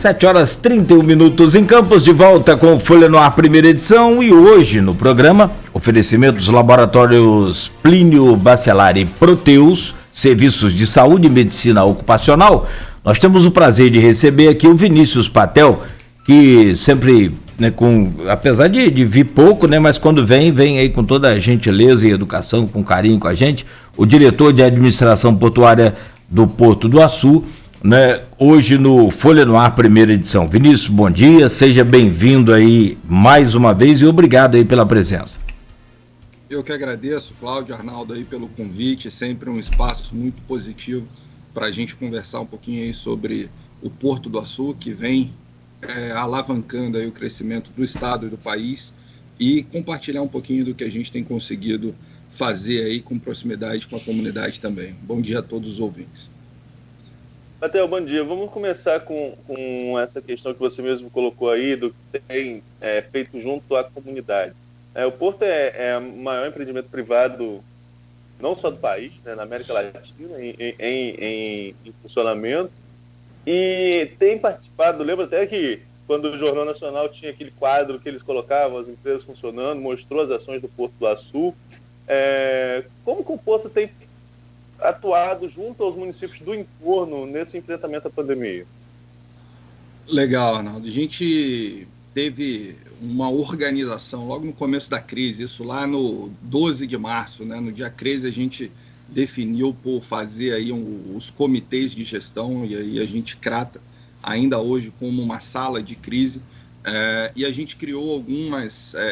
7h31 em Campos, de volta com Folha no Ar, primeira edição. E hoje no programa, oferecimento dos laboratórios Plínio Bacelar e Proteus, serviços de saúde e medicina ocupacional. Nós temos o prazer de receber aqui o Vinícius Patel, que sempre, né, apesar de vir pouco, né, mas quando vem aí com toda a gentileza e educação, com carinho com a gente, o diretor de administração portuária do Porto do Açu, né, hoje no Folha no Ar, primeira edição. Vinícius, bom dia, seja bem-vindo aí mais uma vez e obrigado aí pela presença. Eu que agradeço, Cláudio, Arnaldo, aí pelo convite, sempre um espaço muito positivo para a gente conversar um pouquinho aí sobre o Porto do Açu, que vem alavancando aí o crescimento do estado e do país, e compartilhar um pouquinho do que a gente tem conseguido fazer aí com proximidade com a comunidade também. Bom dia a todos os ouvintes. Matheus, bom dia. Vamos começar com essa questão que você mesmo colocou aí, do que tem feito junto à comunidade. O Porto é o maior empreendimento privado, não só do país, né, na América Latina, em funcionamento, e tem participado, lembro até que quando o Jornal Nacional tinha aquele quadro que eles colocavam, as empresas funcionando, mostrou as ações do Porto do Açu. Como que o Porto tem atuado junto aos municípios do entorno nesse enfrentamento à pandemia? Legal, Arnaldo. A gente teve uma organização logo no começo da crise, isso lá no 12 de março, né? No dia 13 a gente definiu por fazer aí os comitês de gestão, e aí a gente trata ainda hoje como uma sala de crise, e a gente criou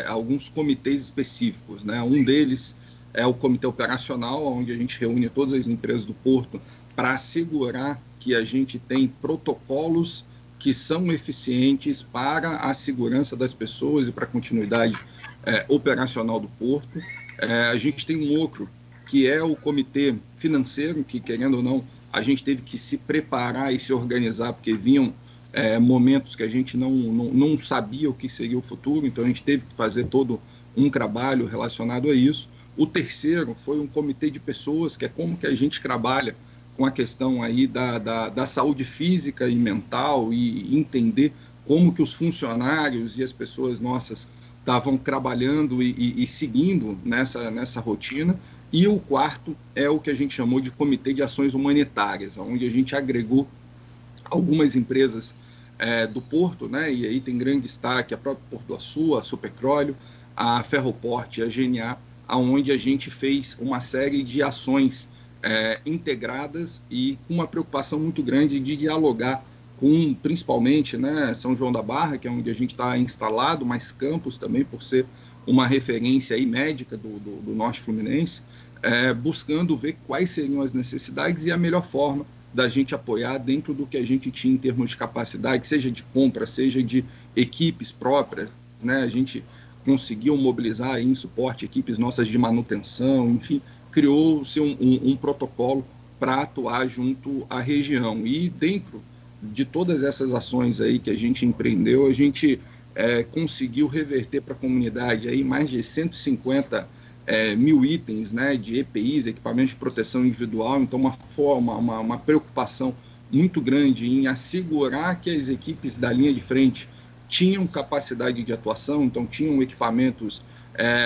alguns comitês específicos, né? Um deles é o comitê operacional, onde a gente reúne todas as empresas do Porto para assegurar que a gente tem protocolos que são eficientes para a segurança das pessoas e para a continuidade operacional do Porto. A gente tem um outro, que é o comitê financeiro, que, querendo ou não, a gente teve que se preparar e se organizar, porque vinham momentos que a gente não sabia o que seria o futuro, então a gente teve que fazer todo um trabalho relacionado a isso. O terceiro foi um comitê de pessoas, que é como que a gente trabalha com a questão aí da saúde física e mental, e entender como que os funcionários e as pessoas nossas estavam trabalhando e seguindo nessa rotina. E o quarto é o que a gente chamou de Comitê de Ações Humanitárias, onde a gente agregou algumas empresas do Porto, né? E aí tem grande destaque a própria Porto do Açu, a Superpetróleo, a Ferroport e a GNA, onde a gente fez uma série de ações integradas e com uma preocupação muito grande de dialogar com, principalmente, né, São João da Barra, que é onde a gente está instalado, mas Campos também, por ser uma referência aí médica do Norte Fluminense, buscando ver quais seriam as necessidades e a melhor forma da gente apoiar dentro do que a gente tinha em termos de capacidade, seja de compra, seja de equipes próprias, né? A gente conseguiu mobilizar aí em suporte equipes nossas de manutenção, enfim, criou-se um protocolo para atuar junto à região. E dentro de todas essas ações aí que a gente empreendeu, a gente conseguiu reverter para a comunidade aí mais de 150 mil itens, né, de EPIs, equipamentos de proteção individual. Então uma preocupação muito grande em assegurar que as equipes da linha de frente tinham capacidade de atuação, então tinham equipamentos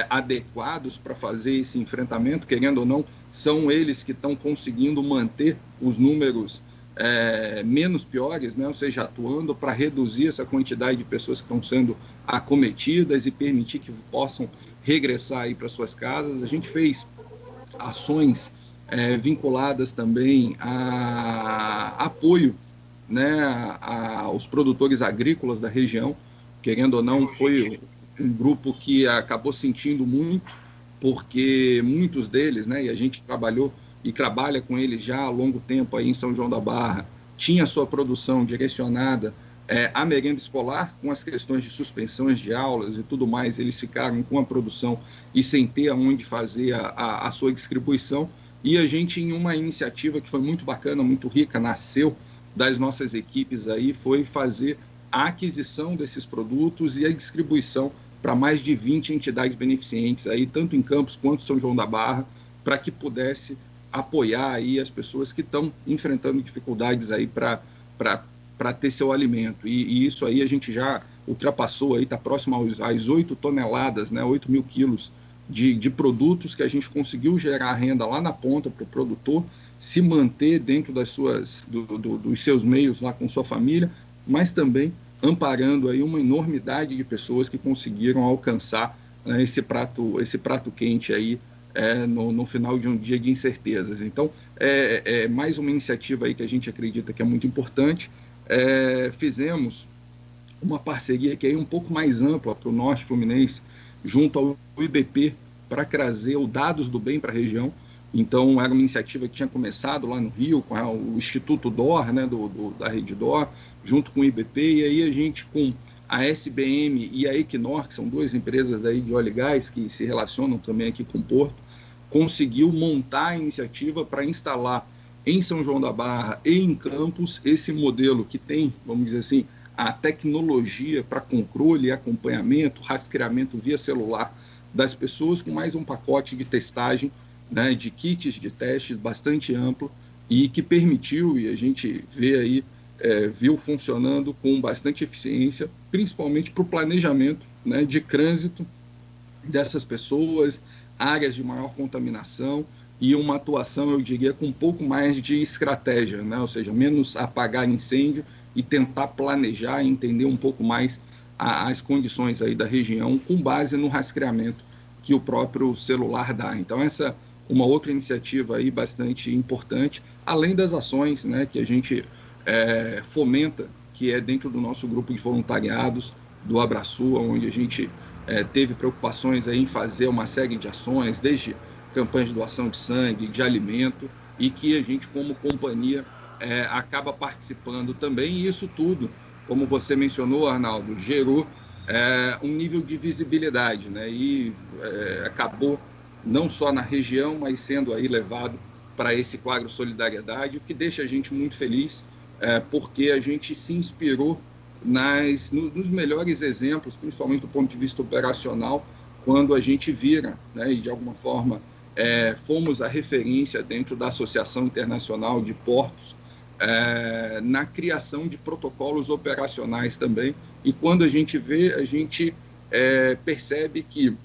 adequados para fazer esse enfrentamento. Querendo ou não, são eles que estão conseguindo manter os números menos piores, né? Ou seja, atuando para reduzir essa quantidade de pessoas que estão sendo acometidas e permitir que possam regressar aí para suas casas. A gente fez ações vinculadas também a apoio, né, aos produtores agrícolas da região. Querendo ou não, foi um grupo que acabou sentindo muito, porque muitos deles, né, e a gente trabalhou e trabalha com eles já há longo tempo aí em São João da Barra, tinha sua produção direcionada à merenda escolar. Com as questões de suspensões de aulas e tudo mais, eles ficaram com a produção e sem ter aonde fazer a sua distribuição. E a gente, em uma iniciativa que foi muito bacana, muito rica, nasceu das nossas equipes aí, foi fazer a aquisição desses produtos e a distribuição para mais de 20 entidades beneficentes aí, tanto em Campos quanto São João da Barra, para que pudesse apoiar aí as pessoas que estão enfrentando dificuldades aí para para ter seu alimento. E isso aí a gente já ultrapassou, está próximo às 8 toneladas, né, 8 mil quilos de produtos que a gente conseguiu gerar renda lá na ponta para o produtor se manter dentro dos seus meios lá com sua família, mas também amparando aí uma enormidade de pessoas que conseguiram alcançar, né, esse prato quente aí no final de um dia de incertezas. Então, é mais uma iniciativa aí que a gente acredita que é muito importante. Fizemos uma parceria que é um pouco mais ampla para o Norte Fluminense, junto ao IBP, para trazer os dados do bem para a região. Então, era uma iniciativa que tinha começado lá no Rio, com o Instituto DOR, né, da Rede DOR, junto com o IBP, e aí a gente, com a SBM e a Equinor, que são duas empresas aí de óleo e gás que se relacionam também aqui com o Porto, conseguiu montar a iniciativa para instalar em São João da Barra e em Campos esse modelo que tem, vamos dizer assim, a tecnologia para controle e acompanhamento, rastreamento via celular das pessoas, com mais um pacote de testagem, né, de kits de teste bastante amplo, e que permitiu, e a gente vê aí, viu funcionando com bastante eficiência, principalmente para o planejamento, né, de trânsito dessas pessoas, áreas de maior contaminação e uma atuação, eu diria, com um pouco mais de estratégia, né, ou seja, menos apagar incêndio e tentar planejar e entender um pouco mais as condições aí da região com base no rastreamento que o próprio celular dá. Então, essa uma outra iniciativa aí bastante importante, além das ações, né, que a gente fomenta, que é dentro do nosso grupo de voluntariados do Abraçua, onde a gente teve preocupações aí em fazer uma série de ações, desde campanhas de doação de sangue, de alimento, e que a gente, como companhia, acaba participando também, e isso tudo, como você mencionou, Arnaldo, gerou um nível de visibilidade, né, e acabou não só na região, mas sendo aí levado para esse quadro Solidariedade, o que deixa a gente muito feliz, porque a gente se inspirou nos melhores exemplos, principalmente do ponto de vista operacional, quando a gente vira, né, e de alguma forma fomos a referência dentro da Associação Internacional de Portos, na criação de protocolos operacionais também, e quando a gente vê, a gente percebe que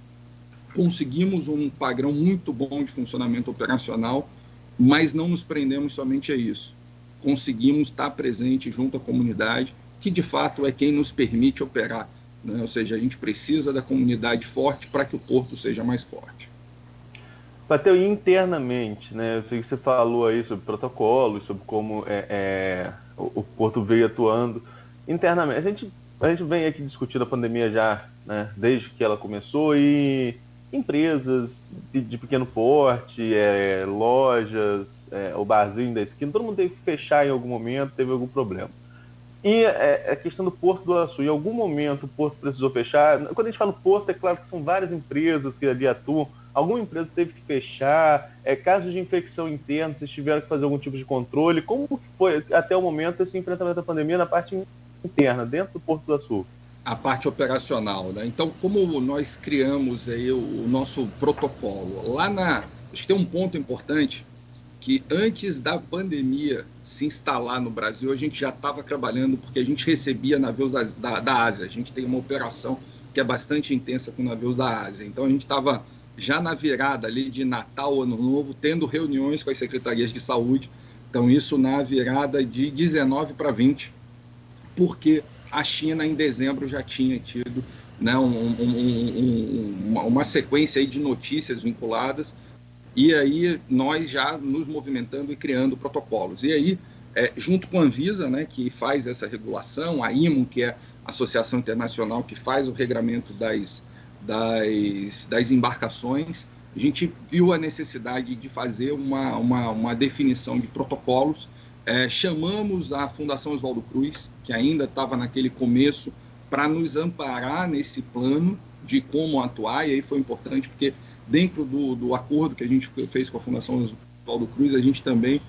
conseguimos um padrão muito bom de funcionamento operacional, mas não nos prendemos somente a isso. Conseguimos estar presente junto à comunidade, que de fato é quem nos permite operar, né? Ou seja, a gente precisa da comunidade forte para que o porto seja mais forte. Mateu, e internamente, né? Eu sei que você falou aí sobre protocolos, sobre como o porto veio atuando. Internamente, a gente vem aqui discutindo a pandemia já, né, desde que ela começou, e empresas de pequeno porte, lojas, o barzinho da esquina, todo mundo teve que fechar em algum momento, teve algum problema. E a questão do Porto do Açu, em algum momento o porto precisou fechar. Quando a gente fala porto, é claro que são várias empresas que ali atuam. Alguma empresa teve que fechar, casos de infecção interna, vocês tiveram que fazer algum tipo de controle. Como que foi até o momento esse enfrentamento da pandemia na parte interna, dentro do Porto do Açu? A parte operacional, né? Então, como nós criamos aí o nosso protocolo, acho que tem um ponto importante, que antes da pandemia se instalar no Brasil, a gente já estava trabalhando, porque a gente recebia navios da Ásia. A gente tem uma operação que é bastante intensa com navios da Ásia. Então, a gente estava já na virada ali de Natal, Ano Novo, tendo reuniões com as secretarias de saúde. Então, isso na virada de 19 para 20, porque a China, em dezembro, já tinha tido, né, uma sequência aí de notícias vinculadas, e aí nós já nos movimentando e criando protocolos. E aí, junto com a Anvisa, né, que faz essa regulação, a IMO, que é a Associação Internacional que faz o regramento das embarcações, a gente viu a necessidade de fazer uma definição de protocolos. Chamamos a Fundação Oswaldo Cruz, que ainda estava naquele começo, para nos amparar nesse plano de como atuar, e aí foi importante porque dentro do acordo que a gente fez com a Fundação Oswaldo Cruz, a gente também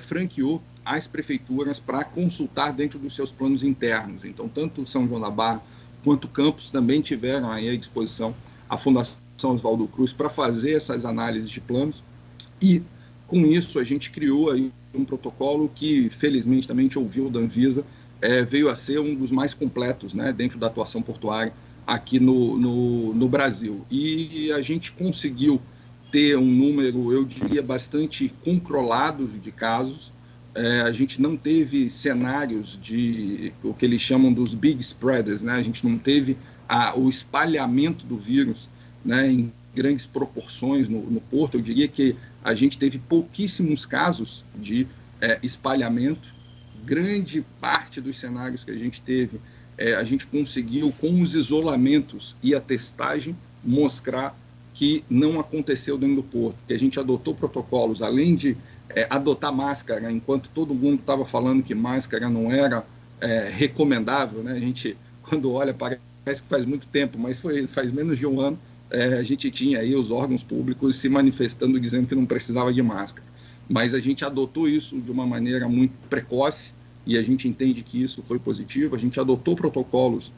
franqueou as prefeituras para consultar dentro dos seus planos internos. Então, tanto São João da Barra quanto Campos também tiveram aí à disposição a Fundação Oswaldo Cruz para fazer essas análises de planos, e com isso a gente criou aí um protocolo que, felizmente, também a gente ouviu da Anvisa, veio a ser um dos mais completos, né, dentro da atuação portuária aqui no Brasil. E a gente conseguiu ter um número, eu diria, bastante controlado de casos. A gente não teve cenários de o que eles chamam dos big spreaders, né? A gente não teve o espalhamento do vírus, né, em grandes proporções no porto. Eu diria que a gente teve pouquíssimos casos de espalhamento. Grande parte dos cenários que a gente teve, a gente conseguiu, com os isolamentos e a testagem, mostrar que não aconteceu dentro do porto, que a gente adotou protocolos, além de adotar máscara, enquanto todo mundo estava falando que máscara não era recomendável, né? A gente, quando olha, parece que faz muito tempo, mas faz menos de um ano, a gente tinha aí os órgãos públicos se manifestando, dizendo que não precisava de máscara. Mas a gente adotou isso de uma maneira muito precoce, e a gente entende que isso foi positivo. A gente adotou protocolos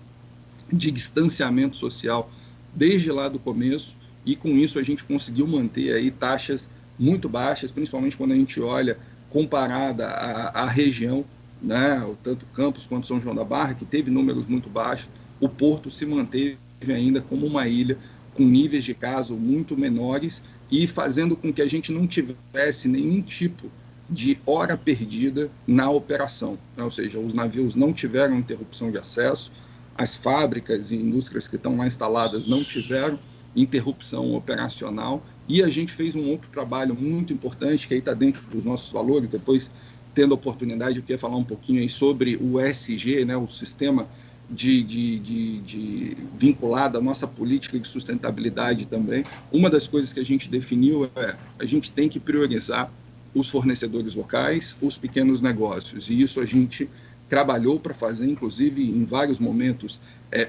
de distanciamento social desde lá do começo, e com isso a gente conseguiu manter aí taxas muito baixas, principalmente quando a gente olha comparada à região, né, tanto Campos quanto São João da Barra, que teve números muito baixos. O Porto se manteve ainda como uma ilha com níveis de caso muito menores e fazendo com que a gente não tivesse nenhum tipo de hora perdida na operação, né? Ou seja, os navios não tiveram interrupção de acesso, as fábricas e indústrias que estão lá instaladas não tiveram interrupção operacional, e a gente fez um outro trabalho muito importante, que aí está dentro dos nossos valores. Depois, tendo a oportunidade, eu queria falar um pouquinho aí sobre o ESG, né, o sistema de vinculado à nossa política de sustentabilidade também. Uma das coisas que a gente definiu a gente tem que priorizar os fornecedores locais, os pequenos negócios, e isso a gente trabalhou para fazer, inclusive, em vários momentos,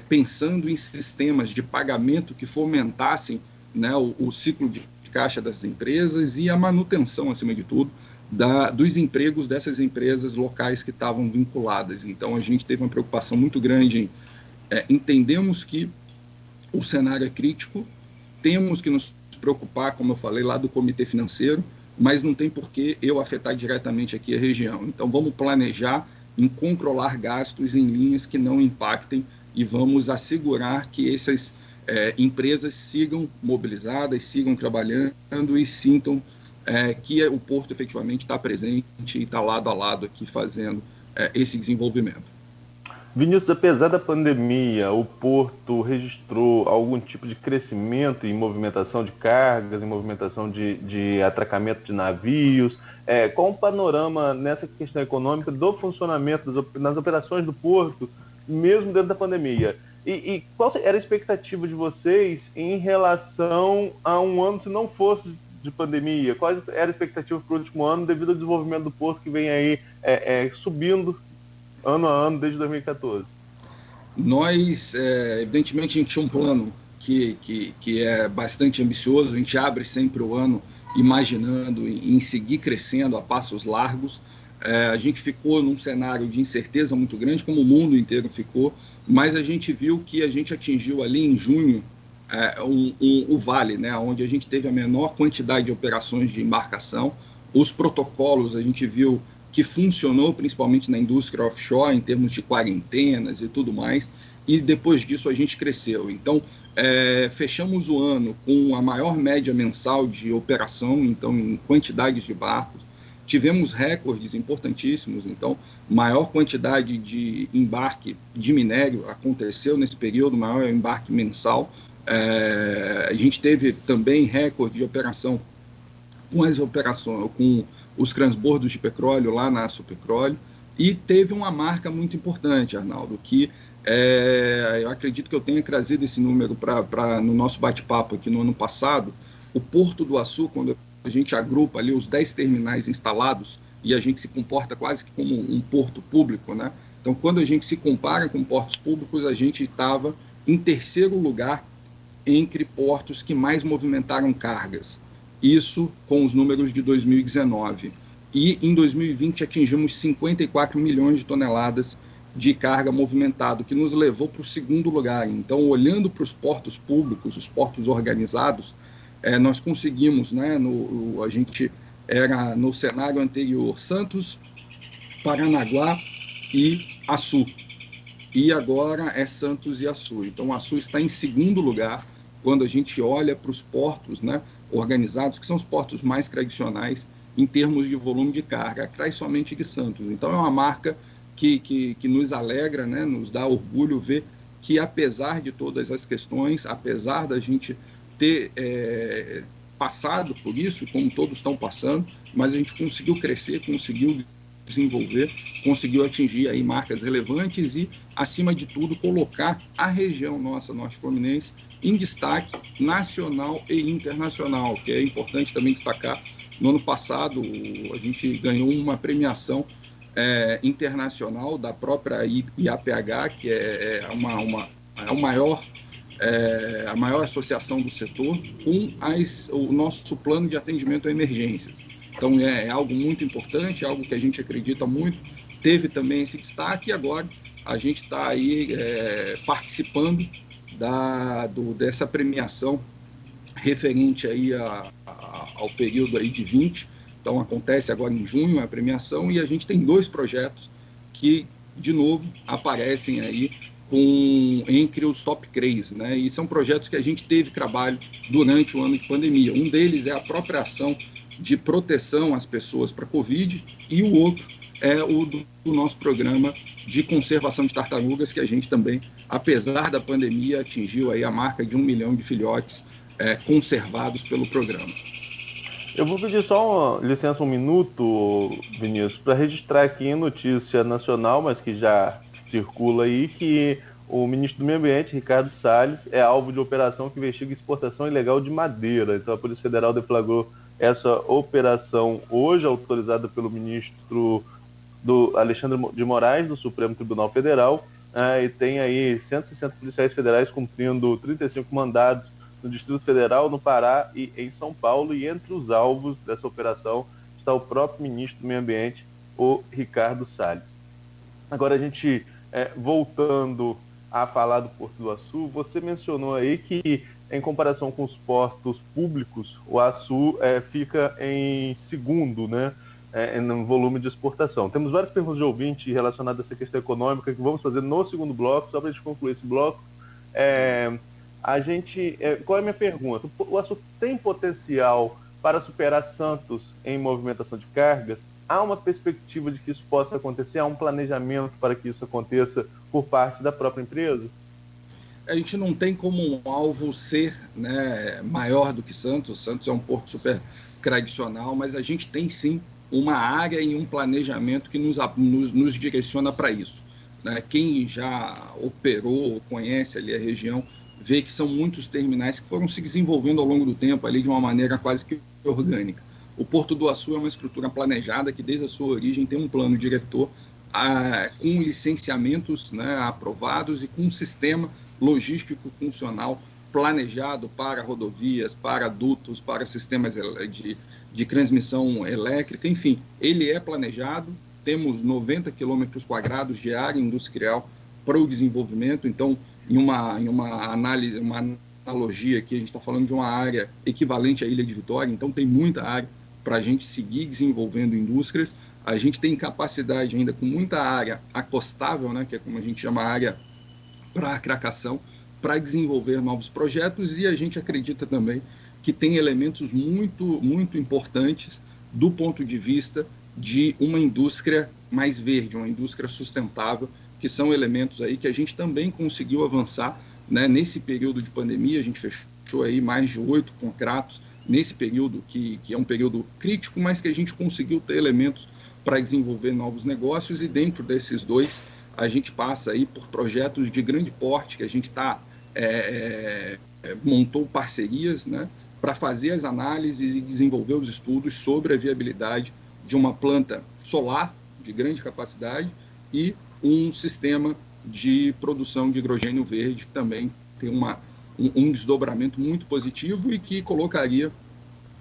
pensando em sistemas de pagamento que fomentassem, né, o ciclo de caixa das empresas e a manutenção, acima de tudo, dos empregos dessas empresas locais que estavam vinculadas. Então, a gente teve uma preocupação muito grande em entendemos que o cenário é crítico, temos que nos preocupar, como eu falei, lá do comitê financeiro, mas não tem por que eu afetar diretamente aqui a região. Então, vamos planejar em controlar gastos em linhas que não impactem e vamos assegurar que essas empresas sigam mobilizadas, sigam trabalhando e sintam que o Porto efetivamente está presente e está lado a lado aqui fazendo esse desenvolvimento. Vinícius, apesar da pandemia, o Porto registrou algum tipo de crescimento em movimentação de cargas, em movimentação de atracamento de navios? Qual o panorama nessa questão econômica do funcionamento nas operações do Porto, mesmo dentro da pandemia? E qual era a expectativa de vocês em relação a um ano, se não fosse de pandemia? Qual era a expectativa para o último ano devido ao desenvolvimento do Porto, que vem aí subindo ano a ano desde 2014? Nós, evidentemente, a gente tinha um plano que é bastante ambicioso. A gente abre sempre o ano imaginando em seguir crescendo a passos largos. A gente ficou num cenário de incerteza muito grande, como o mundo inteiro ficou, mas a gente viu que a gente atingiu ali em junho o vale, né, onde a gente teve a menor quantidade de operações de embarcação. Os protocolos a gente viu que funcionou principalmente na indústria offshore, em termos de quarentenas e tudo mais, e depois disso a gente cresceu. Então, fechamos o ano com a maior média mensal de operação, então, em quantidades de barcos. Tivemos recordes importantíssimos, então, maior quantidade de embarque de minério aconteceu nesse período, maior embarque mensal. A gente teve também recorde de operação com os transbordos de petróleo lá na Açopetróleo, e teve uma marca muito importante, Arnaldo, que eu acredito que eu tenha trazido esse número no nosso bate-papo aqui no ano passado. O Porto do Açu, quando a gente agrupa ali os 10 terminais instalados, e a gente se comporta quase que como um porto público, né? Então, quando a gente se compara com portos públicos, a gente estava em terceiro lugar entre portos que mais movimentaram cargas. Isso com os números de 2019. E em 2020 atingimos 54 milhões de toneladas de carga movimentada, que nos levou para o segundo lugar. Então, olhando para os portos públicos, os portos organizados, nós conseguimos, né, a gente era no cenário anterior Santos, Paranaguá e Açu. E agora é Santos e Açu. Então, Açu está em segundo lugar quando a gente olha para os portos, né, organizados, que são os portos mais tradicionais em termos de volume de carga, atrás somente de Santos. Então, é uma marca que nos alegra, né, nos dá orgulho ver que, apesar de todas as questões, apesar da gente ter passado por isso, como todos estão passando, mas a gente conseguiu crescer, conseguiu desenvolver, conseguiu atingir aí marcas relevantes e, acima de tudo, colocar a região nossa, Norte Fluminense, em destaque nacional e internacional, que é importante também destacar. No ano passado, a gente ganhou uma premiação internacional da própria IAPH, que é a maior associação do setor, com o nosso plano de atendimento a emergências. Então, é algo muito importante, algo que a gente acredita muito, teve também esse destaque, e agora a gente está aí participando dessa premiação referente aí ao período aí de 20. Então, acontece agora em junho a premiação, e a gente tem 2 projetos que, de novo, aparecem aí entre os top 3, né? E são projetos que a gente teve trabalho durante o ano de pandemia. Um deles é a própria ação de proteção às pessoas para Covid, e o outro é o do nosso programa de conservação de tartarugas, que a gente também, apesar da pandemia, atingiu aí a marca de 1 milhão de filhotes conservados pelo programa. Eu vou pedir só licença um minuto, Vinícius, para registrar aqui em notícia nacional, mas que já circula aí, que o ministro do Meio Ambiente, Ricardo Salles, é alvo de operação que investiga exportação ilegal de madeira. Então a Polícia Federal deflagrou essa operação hoje, autorizada pelo ministro Alexandre de Moraes, do Supremo Tribunal Federal, e tem aí 160 policiais federais cumprindo 35 mandados no Distrito Federal, no Pará e em São Paulo, e entre os alvos dessa operação está o próprio ministro do Meio Ambiente, o Ricardo Salles. Agora, a gente, voltando a falar do Porto do Açu, você mencionou aí que, em comparação com os portos públicos, o Açu fica em segundo, né, no volume de exportação. Temos várias perguntas de ouvinte relacionadas a essa questão econômica que vamos fazer no segundo bloco. Só para a gente concluir esse bloco, qual é a minha pergunta? O Açu tem potencial para superar Santos em movimentação de cargas? Há uma perspectiva de que isso possa acontecer? Há um planejamento para que isso aconteça por parte da própria empresa? A gente não tem como um alvo ser, né, maior do que Santos. Santos é um porto super tradicional, mas a gente tem sim uma área e um planejamento que nos direciona para isso, né? Quem já operou, conhece ali a região, vê que são muitos terminais que foram se desenvolvendo ao longo do tempo ali de uma maneira quase que orgânica. O Porto do Açu é uma estrutura planejada que, desde a sua origem, tem um plano diretor com licenciamentos, né, aprovados, e com um sistema logístico funcional planejado para rodovias, para dutos, para sistemas de transmissão elétrica. Enfim, ele é planejado. Temos 90 quilômetros quadrados de área industrial para o desenvolvimento. Então, em uma análise, uma analogia aqui, a gente está falando de uma área equivalente à Ilha de Vitória. Então, tem muita área para a gente seguir desenvolvendo indústrias. A gente tem capacidade ainda, com muita área acostável, né, que é como a gente chama a área para cracação, para desenvolver novos projetos, e a gente acredita também que tem elementos muito, muito importantes do ponto de vista de uma indústria mais verde, uma indústria sustentável, que são elementos aí que a gente também conseguiu avançar, né, nesse período de pandemia. A gente fechou aí mais de 8 contratos nesse período, que é um período crítico, mas que a gente conseguiu ter elementos para desenvolver novos negócios, e dentro desses 2, a gente passa aí por projetos de grande porte, que a gente montou parcerias, né, para fazer as análises e desenvolver os estudos sobre a viabilidade de uma planta solar de grande capacidade e um sistema de produção de hidrogênio verde, que também tem um desdobramento muito positivo, e que colocaria,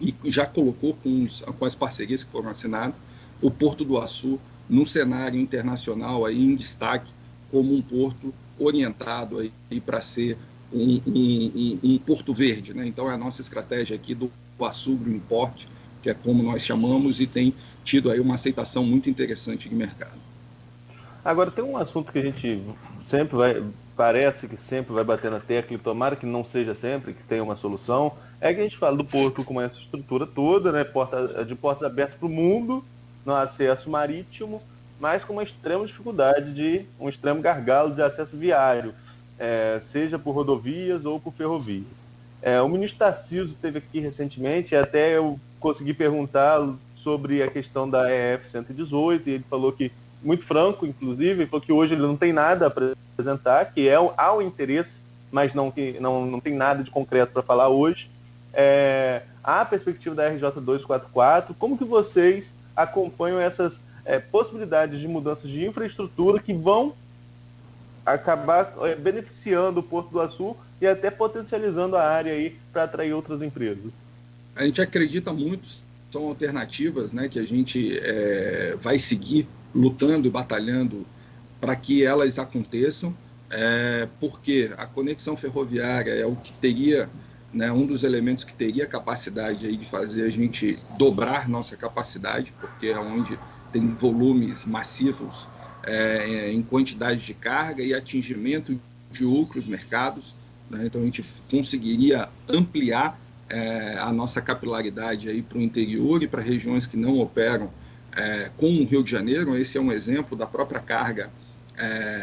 e já colocou com as parcerias que foram assinadas, o Porto do Açu no cenário internacional aí em destaque, como um porto orientado aí para ser um porto verde, né? Então, é a nossa estratégia aqui do Açu Green Port, que é como nós chamamos, e tem tido aí uma aceitação muito interessante de mercado. Agora, tem um assunto que a gente parece que sempre vai bater na tecla, e tomara que não seja sempre, que tenha uma solução, é que a gente fala do porto com essa estrutura toda, né, de portas abertas para o mundo, no acesso marítimo, mas com uma extrema dificuldade, um extremo gargalo de acesso viário, seja por rodovias ou por ferrovias. O ministro Tarcísio esteve aqui recentemente, até eu consegui perguntar sobre a questão da EF 118, e ele falou que, muito franco, inclusive, ele falou que hoje ele não tem nada a apresentar, que há o interesse, mas não tem nada de concreto para falar hoje. Há a perspectiva da RJ 244, como que vocês acompanham essas possibilidades de mudanças de infraestrutura que vão acabar beneficiando o Porto do Açu e até potencializando a área aí para atrair outras empresas? A gente acredita muito, são alternativas, né, que a gente vai seguir lutando e batalhando para que elas aconteçam, porque a conexão ferroviária é o que teria, né, um dos elementos que teria capacidade aí de fazer a gente dobrar nossa capacidade, porque é onde tem volumes massivos em quantidade de carga e atingimento de outros mercados, né? Então a gente conseguiria ampliar a nossa capilaridade aí para o interior e para regiões que não operam com o Rio de Janeiro. Esse é um exemplo da própria carga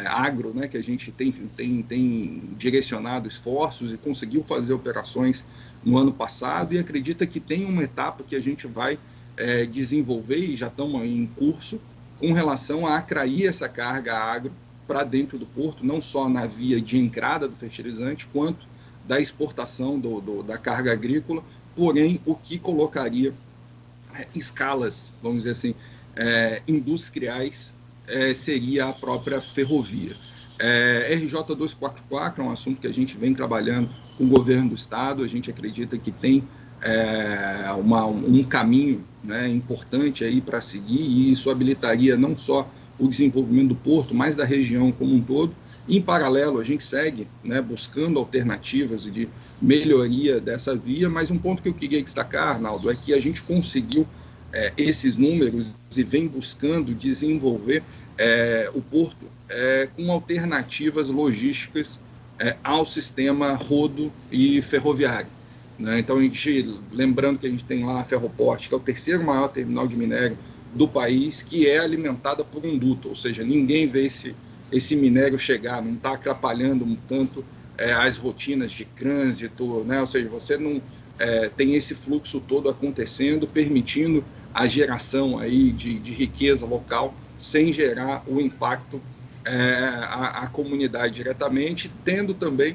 agro, né, que a gente tem direcionado esforços e conseguiu fazer operações no ano passado, e acredita que tem uma etapa que a gente vai desenvolver, e já estamos em curso, com relação a atrair essa carga agro para dentro do porto, não só na via de entrada do fertilizante, quanto da exportação da carga agrícola, porém o que colocaria escalas, vamos dizer assim, industriais, seria a própria ferrovia. RJ 244 é um assunto que a gente vem trabalhando com o governo do estado, a gente acredita que tem um caminho, né, importante aí para seguir, e isso habilitaria não só o desenvolvimento do porto, mas da região como um todo. Em paralelo, a gente segue, né, buscando alternativas de melhoria dessa via, mas um ponto que eu queria destacar, Arnaldo, é que a gente conseguiu esses números e vem buscando desenvolver o porto com alternativas logísticas ao sistema rodo e ferroviário, né? Então, lembrando que a gente tem lá a Ferroporte, que é o terceiro maior terminal de minério do país, que é alimentada por um duto, ou seja, ninguém vê esse minério chegar, não está atrapalhando tanto as rotinas de trânsito, né? Ou seja, você não tem esse fluxo todo acontecendo, permitindo a geração aí de riqueza local, sem gerar o impacto à comunidade diretamente, tendo também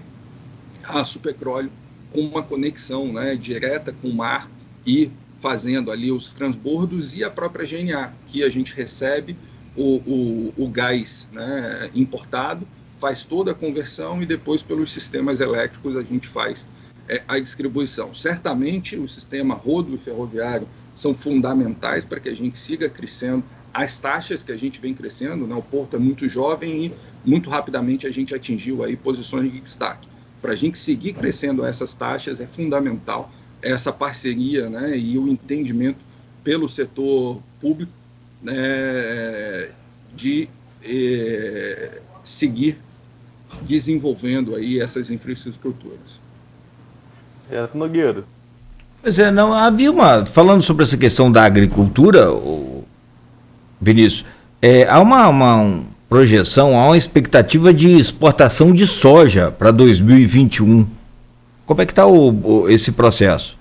a Superpetróleo com uma conexão, né, direta com o mar e fazendo ali os transbordos, e a própria GNA, que a gente recebe o gás, né, importado, faz toda a conversão e depois pelos sistemas elétricos a gente faz a distribuição. Certamente o sistema rodo e ferroviário são fundamentais para que a gente siga crescendo as taxas que a gente vem crescendo, né? O porto é muito jovem e muito rapidamente a gente atingiu aí posições de destaque. Para a gente seguir crescendo essas taxas é fundamental essa parceria, né, e o entendimento pelo setor público, né, de seguir desenvolvendo aí essas infraestruturas. Nogueira. Pois não havia falando sobre essa questão da agricultura, Vinícius, há uma projeção, há uma expectativa de exportação de soja para 2021. Como é que está esse processo?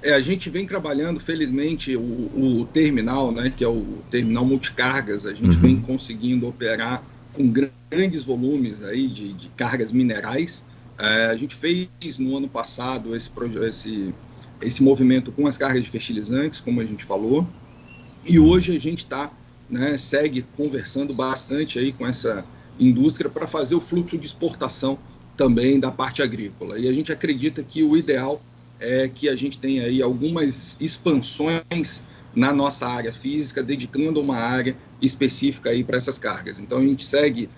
A gente vem trabalhando, felizmente, o terminal, né, que é o terminal multicargas, a gente vem conseguindo operar com grandes volumes aí de cargas minerais. A gente fez no ano passado esse movimento com as cargas de fertilizantes, como a gente falou, e hoje a gente está, né, segue conversando bastante aí com essa indústria para fazer o fluxo de exportação também da parte agrícola. E a gente acredita que o ideal é que a gente tenha aí algumas expansões na nossa área física, dedicando uma área específica aí para essas cargas. Então a gente segue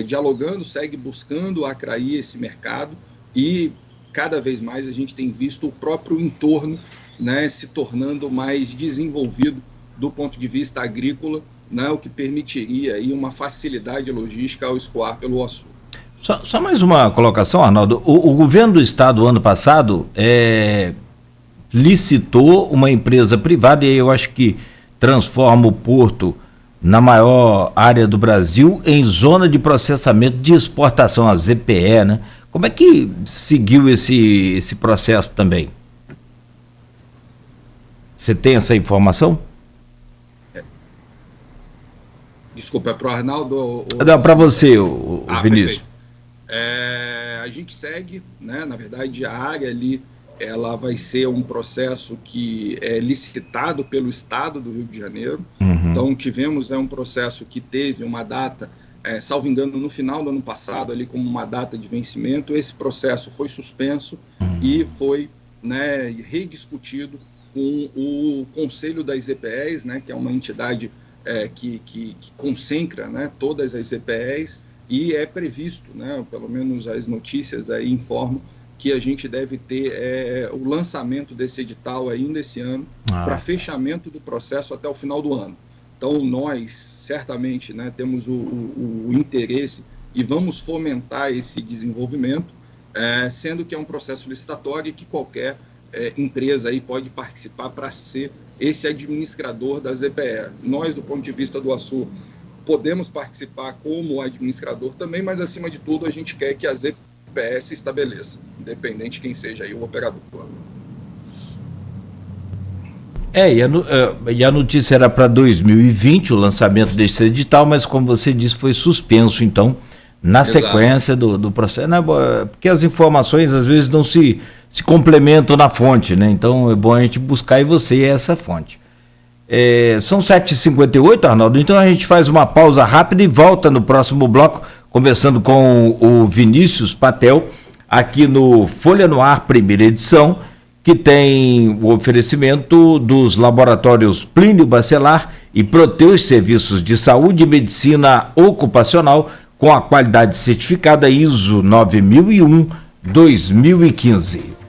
dialogando, segue buscando atrair esse mercado, e cada vez mais a gente tem visto o próprio entorno né, se tornando mais desenvolvido do ponto de vista agrícola, né, o que permitiria aí uma facilidade logística ao escoar pelo açúcar. Só mais uma colocação, Arnaldo. O governo do estado, ano passado, licitou uma empresa privada, e eu acho que transforma o porto na maior área do Brasil em zona de processamento de exportação, a ZPE, né? Como é que seguiu esse processo também? Você tem essa informação? Desculpa, é para o Arnaldo? Não, para você, o Vinícius. A gente segue, né? Na verdade, a área ali, ela vai ser um processo que é licitado pelo Estado do Rio de Janeiro. Então, tivemos um processo que teve uma data, salvo engano, no final do ano passado, ali como uma data de vencimento. Esse processo foi suspenso e foi, né, rediscutido com o Conselho das EPEs, né, que é uma entidade que concentra, né, todas as EPEs, e é previsto, né, pelo menos as notícias aí informam, que a gente deve ter o lançamento desse edital ainda esse ano, para fechamento do processo até o final do ano. Então, nós, certamente, né, temos o interesse e vamos fomentar esse desenvolvimento, sendo que é um processo licitatório e que qualquer empresa aí pode participar para ser esse administrador da ZPE. Nós, do ponto de vista do Açu, podemos participar como administrador também, mas, acima de tudo, a gente quer que a ZPE se estabeleça, independente de quem seja aí o operador. E a notícia era para 2020, o lançamento desse edital, mas, como você disse, foi suspenso, então, na sequência do processo, né? Porque as informações, às vezes, não se complementam na fonte, né? Então, é bom a gente buscar e você essa fonte. São 7h58, Arnaldo, então a gente faz uma pausa rápida e volta no próximo bloco, conversando com o Vinícius Patel, aqui no Folha no Ar, primeira edição, que tem o oferecimento dos laboratórios Plínio Bacelar e Proteus Serviços de Saúde e Medicina Ocupacional, com a qualidade certificada ISO 9001-2015.